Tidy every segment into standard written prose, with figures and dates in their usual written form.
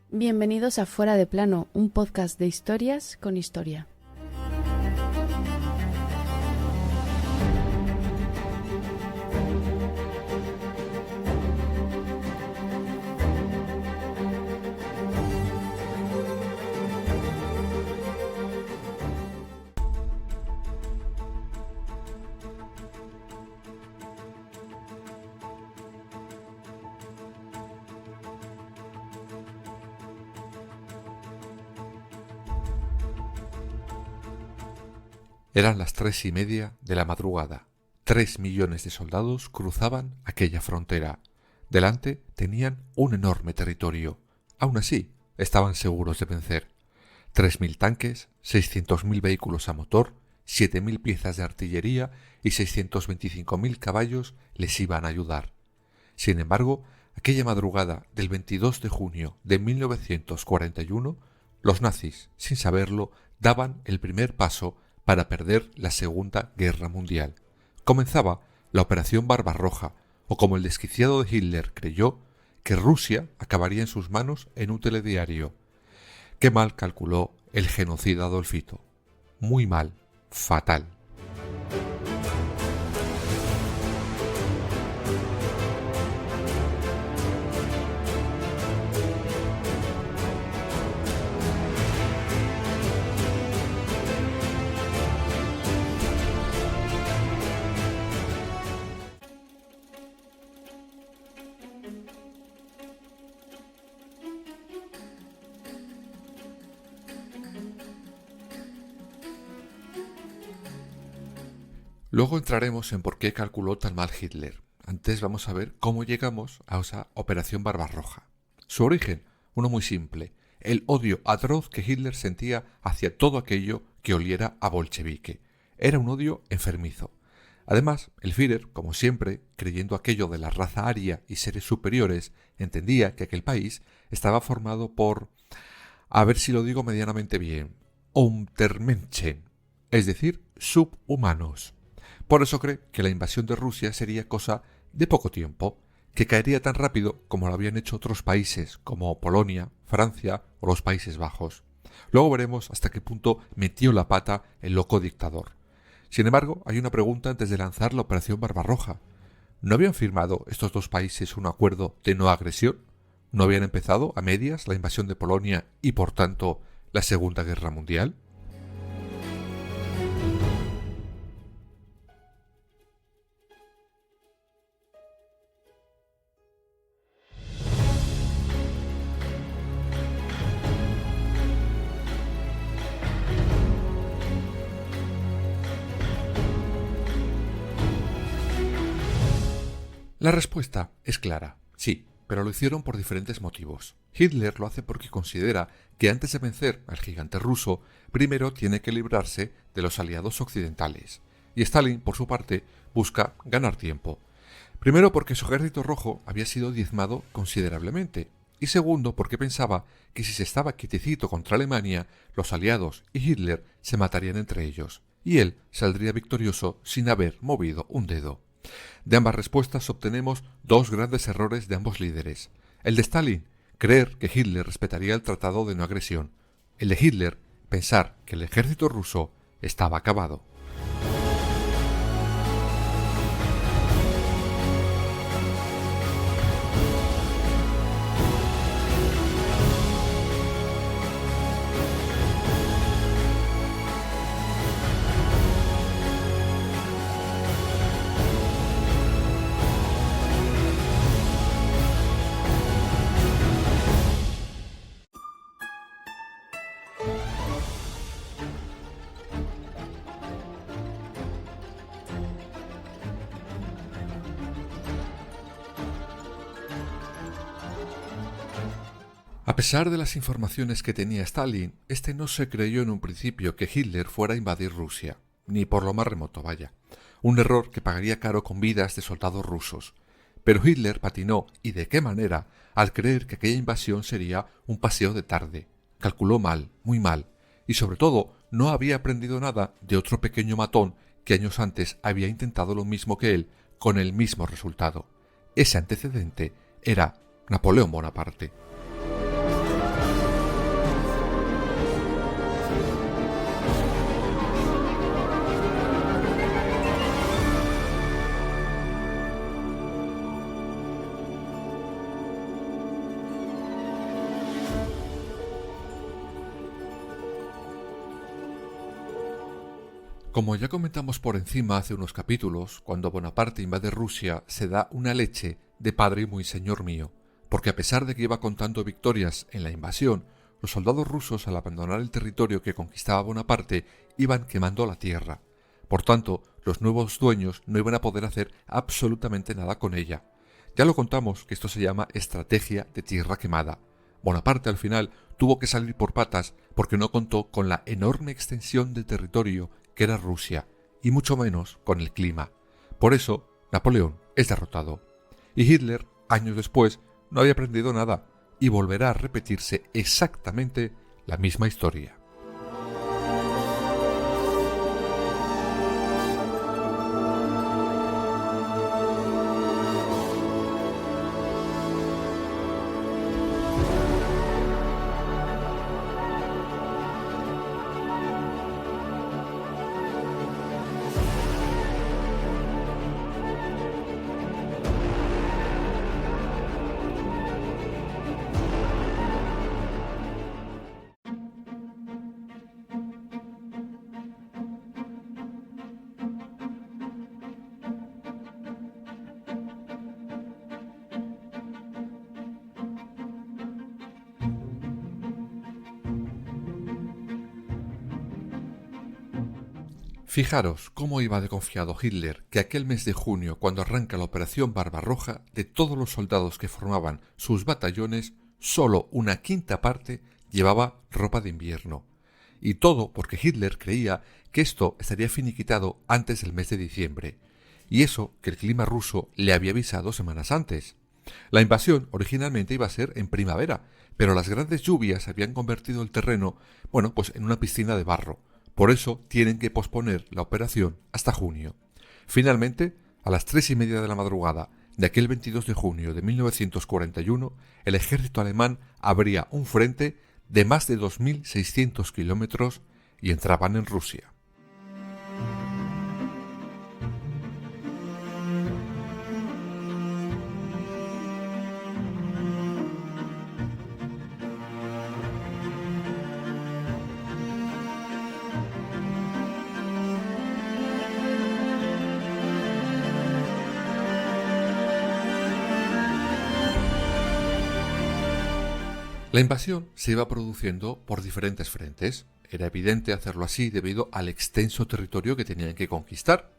Bienvenidos a Fuera de Plano, un podcast de historias con historia. Eran las 3:30 de la madrugada. 3 millones de soldados cruzaban aquella frontera. Delante tenían un enorme territorio. Aún así, estaban seguros de vencer. 3.000 tanques, 600.000 vehículos a motor, 7.000 piezas de artillería y 625.000 caballos les iban a ayudar. Sin embargo, aquella madrugada del 22 de junio de 1941, los nazis, sin saberlo, daban el primer paso para perder la Segunda Guerra Mundial. Comenzaba la Operación Barbarroja, o como el desquiciado de Hitler creyó, que Rusia acabaría en sus manos en un telediario. Qué mal calculó el genocida Adolfito. Muy mal, fatal. Luego entraremos en por qué calculó tan mal Hitler. Antes vamos a ver cómo llegamos a esa Operación Barbarroja. Su origen, uno muy simple, el odio atroz que Hitler sentía hacia todo aquello que oliera a bolchevique. Era un odio enfermizo. Además, el Führer, como siempre, creyendo aquello de la raza aria y seres superiores, entendía que aquel país estaba formado por, a ver si lo digo medianamente bien, Untermenschen, es decir, subhumanos. Por eso cree que la invasión de Rusia sería cosa de poco tiempo, que caería tan rápido como lo habían hecho otros países como Polonia, Francia o los Países Bajos. Luego veremos hasta qué punto metió la pata el loco dictador. Sin embargo, hay una pregunta antes de lanzar la Operación Barbarroja. ¿No habían firmado estos dos países un acuerdo de no agresión? ¿No habían empezado a medias la invasión de Polonia y, por tanto, la Segunda Guerra Mundial? La respuesta es clara, sí, pero lo hicieron por diferentes motivos. Hitler lo hace porque considera que antes de vencer al gigante ruso, primero tiene que librarse de los aliados occidentales. Y Stalin, por su parte, busca ganar tiempo. Primero porque su ejército rojo había sido diezmado considerablemente. Y segundo porque pensaba que si se estaba quietecito contra Alemania, los aliados y Hitler se matarían entre ellos. Y él saldría victorioso sin haber movido un dedo. De ambas respuestas obtenemos dos grandes errores de ambos líderes. El de Stalin, creer que Hitler respetaría el tratado de no agresión. El de Hitler, pensar que el ejército ruso estaba acabado. A pesar de las informaciones que tenía Stalin, este no se creyó en un principio que Hitler fuera a invadir Rusia, ni por lo más remoto, vaya. Un error que pagaría caro con vidas de soldados rusos. Pero Hitler patinó, y de qué manera, al creer que aquella invasión sería un paseo de tarde. Calculó mal, muy mal, y sobre todo no había aprendido nada de otro pequeño matón que años antes había intentado lo mismo que él, con el mismo resultado. Ese antecedente era Napoleón Bonaparte. Como ya comentamos por encima hace unos capítulos, cuando Bonaparte invade Rusia se da una leche de padre muy señor mío, porque a pesar de que iba contando victorias en la invasión, los soldados rusos al abandonar el territorio que conquistaba Bonaparte iban quemando la tierra. Por tanto, los nuevos dueños no iban a poder hacer absolutamente nada con ella. Ya lo contamos que esto se llama estrategia de tierra quemada. Bonaparte al final tuvo que salir por patas porque no contó con la enorme extensión de territorio que era Rusia, y mucho menos con el clima. Por eso, Napoleón es derrotado. Y Hitler, años después, no había aprendido nada, y volverá a repetirse exactamente la misma historia. Fijaros cómo iba de confiado Hitler que aquel mes de junio, cuando arranca la Operación Barbarroja, de todos los soldados que formaban sus batallones, solo una quinta parte llevaba ropa de invierno. Y todo porque Hitler creía que esto estaría finiquitado antes del mes de diciembre. Y eso que el clima ruso le había avisado semanas antes. La invasión originalmente iba a ser en primavera, pero las grandes lluvias habían convertido el terreno, pues en una piscina de barro. Por eso tienen que posponer la operación hasta junio. Finalmente, a las 3:30 de la madrugada de aquel 22 de junio de 1941, el ejército alemán abría un frente de más de 2.600 kilómetros y entraban en Rusia. La invasión se iba produciendo por diferentes frentes. Era evidente hacerlo así debido al extenso territorio que tenían que conquistar.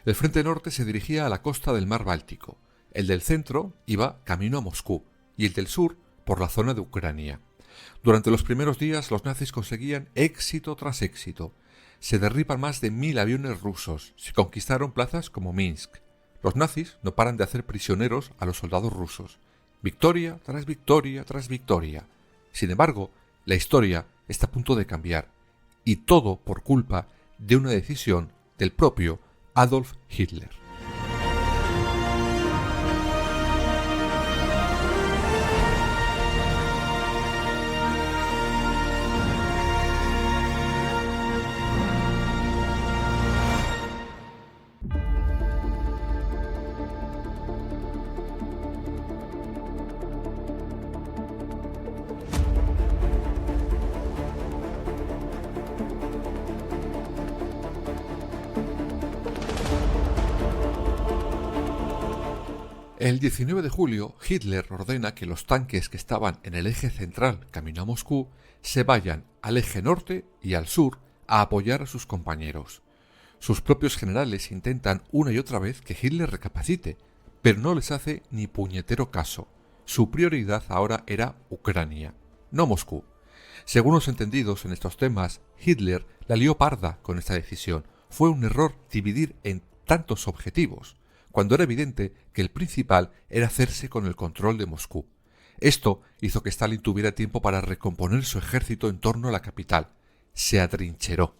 El frente norte se dirigía a la costa del mar Báltico, el del centro iba camino a Moscú y el del sur por la zona de Ucrania. Durante los primeros días los nazis conseguían éxito tras éxito. Se derriban más de 1.000 aviones rusos, se conquistaron plazas como Minsk. Los nazis no paran de hacer prisioneros a los soldados rusos. Victoria tras victoria tras victoria. Sin embargo, la historia está a punto de cambiar, y todo por culpa de una decisión del propio Adolf Hitler. El 19 de julio, Hitler ordena que los tanques que estaban en el eje central camino a Moscú se vayan al eje norte y al sur a apoyar a sus compañeros. Sus propios generales intentan una y otra vez que Hitler recapacite, pero no les hace ni puñetero caso. Su prioridad ahora era Ucrania, no Moscú. Según los entendidos en estos temas, Hitler la lió parda con esta decisión. Fue un error dividir en tantos objetivos, cuando era evidente que el principal era hacerse con el control de Moscú. Esto hizo que Stalin tuviera tiempo para recomponer su ejército en torno a la capital. Se atrincheró.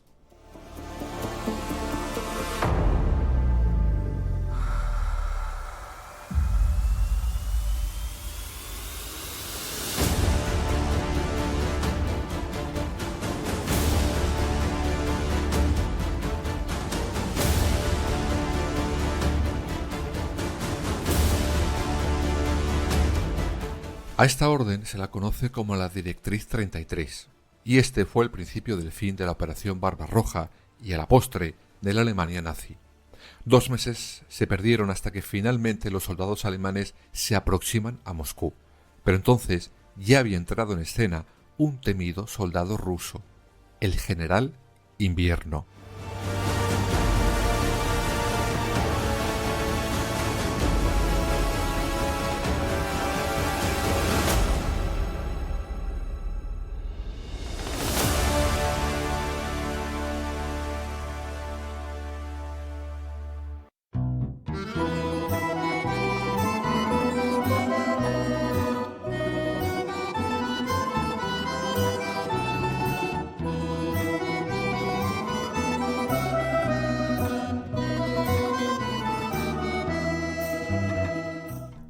A esta orden se la conoce como la Directriz 33, y este fue el principio del fin de la Operación Barbarroja y a la postre de la Alemania nazi. 2 meses se perdieron hasta que finalmente los soldados alemanes se aproximan a Moscú. Pero entonces ya había entrado en escena un temido soldado ruso, el general Invierno.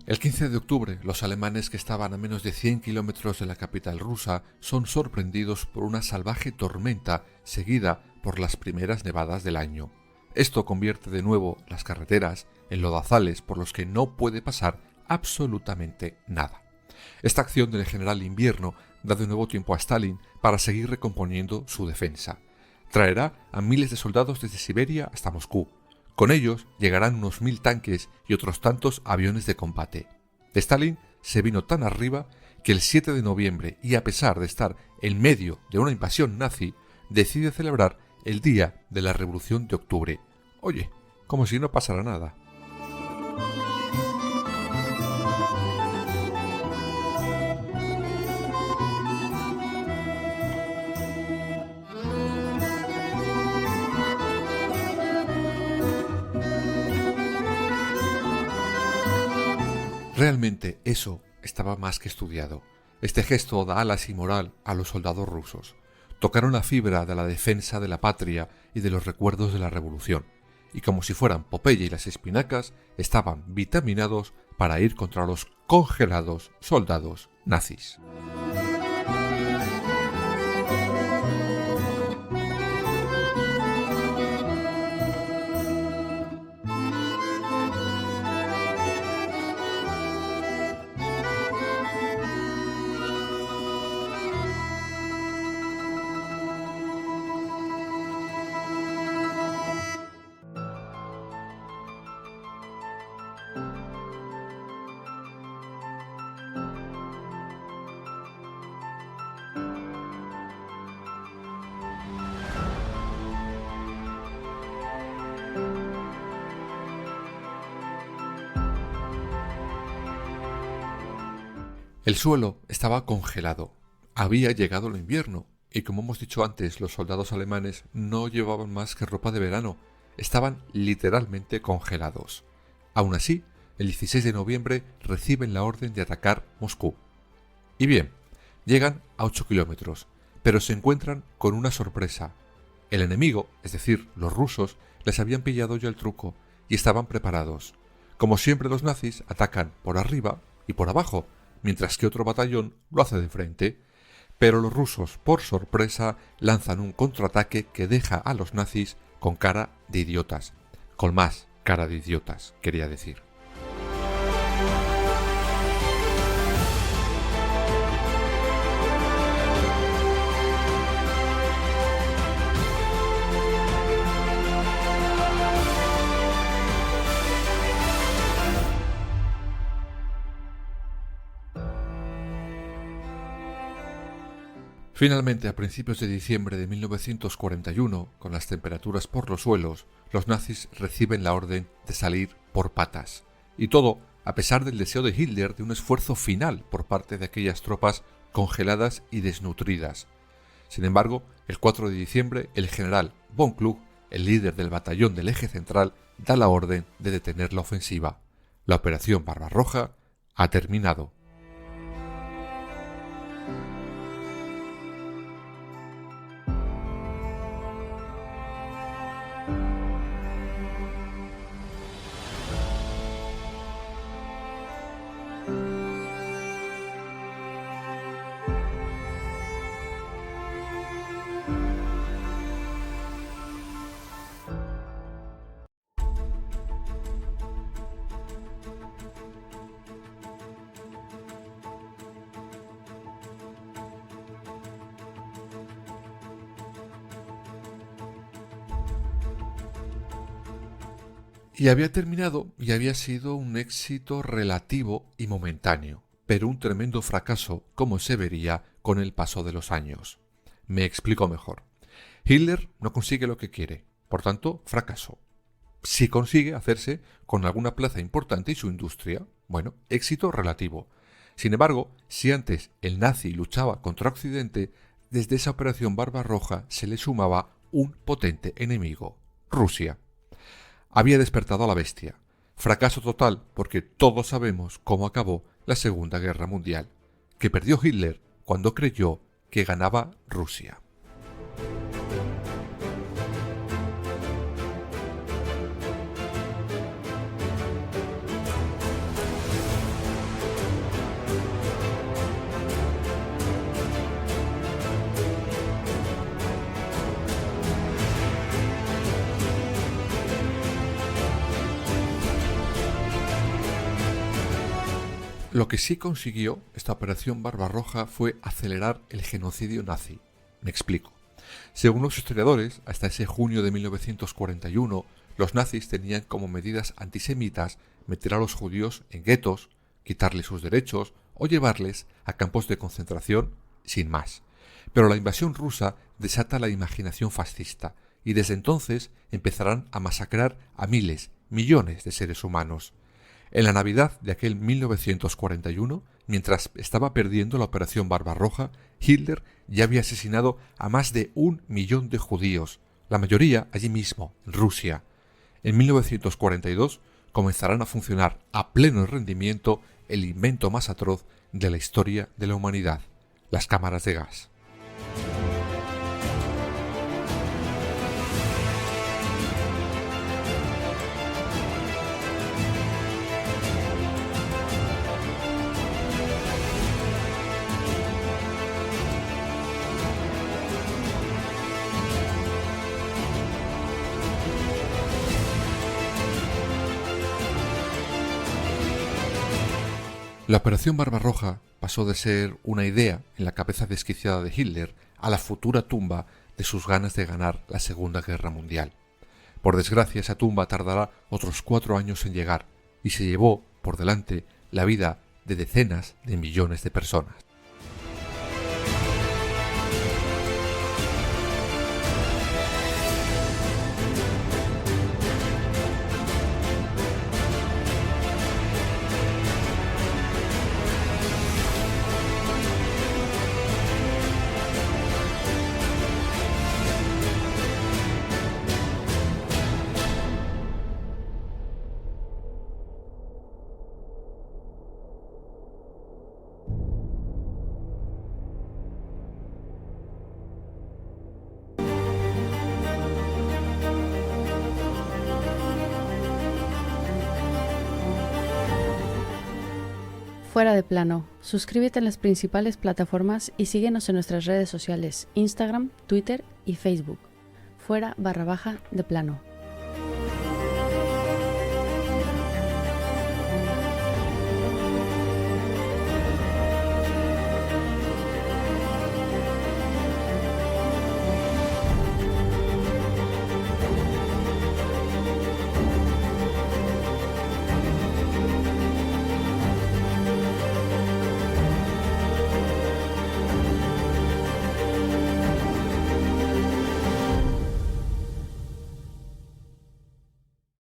El 15 de octubre, los alemanes que estaban a menos de 100 kilómetros de la capital rusa son sorprendidos por una salvaje tormenta seguida por las primeras nevadas del año. Esto convierte de nuevo las carreteras en lodazales por los que no puede pasar absolutamente nada. Esta acción del general Invierno da de nuevo tiempo a Stalin para seguir recomponiendo su defensa. Traerá a miles de soldados desde Siberia hasta Moscú. Con ellos llegarán unos 1000 tanques y otros tantos aviones de combate. Stalin se vino tan arriba que el 7 de noviembre, y a pesar de estar en medio de una invasión nazi, decide celebrar el Día de la Revolución de Octubre. Oye, como si no pasara nada. Realmente eso estaba más que estudiado. Este gesto da alas y moral a los soldados rusos. Tocaron la fibra de la defensa de la patria y de los recuerdos de la revolución, y como si fueran Popeye y las espinacas, estaban vitaminados para ir contra los congelados soldados nazis. El suelo estaba congelado. Había llegado el invierno, y como hemos dicho antes, los soldados alemanes no llevaban más que ropa de verano. Estaban literalmente congelados. Aún así, el 16 de noviembre reciben la orden de atacar Moscú. Y bien, llegan a 8 kilómetros, pero se encuentran con una sorpresa. El enemigo, es decir, los rusos, les habían pillado ya el truco y estaban preparados. Como siempre, los nazis atacan por arriba y por abajo, mientras que otro batallón lo hace de frente. Pero los rusos, por sorpresa, lanzan un contraataque que deja a los nazis con cara de idiotas. Con más cara de idiotas, quería decir. Finalmente, a principios de diciembre de 1941, con las temperaturas por los suelos, los nazis reciben la orden de salir por patas. Y todo a pesar del deseo de Hitler de un esfuerzo final por parte de aquellas tropas congeladas y desnutridas. Sin embargo, el 4 de diciembre, el general von Kluge, el líder del batallón del Eje Central, da la orden de detener la ofensiva. La operación Barbarroja ha terminado. Y había terminado y había sido un éxito relativo y momentáneo, pero un tremendo fracaso, como se vería con el paso de los años. Me explico mejor. Hitler no consigue lo que quiere, por tanto, fracasó. Si consigue hacerse con alguna plaza importante y su industria, bueno, éxito relativo. Sin embargo, si antes el nazi luchaba contra Occidente, desde esa operación Barbarroja se le sumaba un potente enemigo, Rusia. Había despertado a la bestia. Fracaso total porque todos sabemos cómo acabó la Segunda Guerra Mundial, que perdió Hitler cuando creyó que ganaba Rusia. Lo que sí consiguió esta operación Barbarroja fue acelerar el genocidio nazi. Me explico. Según los historiadores, hasta ese junio de 1941, los nazis tenían como medidas antisemitas meter a los judíos en guetos, quitarles sus derechos o llevarles a campos de concentración, sin más. Pero la invasión rusa desata la imaginación fascista y desde entonces empezarán a masacrar a miles, millones de seres humanos. En la Navidad de aquel 1941, mientras estaba perdiendo la operación Barbarroja, Hitler ya había asesinado a más de 1 millón de judíos, la mayoría allí mismo, en Rusia. En 1942 comenzarán a funcionar a pleno rendimiento el invento más atroz de la historia de la humanidad, las cámaras de gas. La operación Barbarroja pasó de ser una idea en la cabeza desquiciada de Hitler a la futura tumba de sus ganas de ganar la Segunda Guerra Mundial. Por desgracia, esa tumba tardará otros 4 años en llegar y se llevó por delante la vida de decenas de millones de personas. Fuera de plano. Suscríbete en las principales plataformas y síguenos en nuestras redes sociales, Instagram, Twitter y Facebook. Fuera_de plano.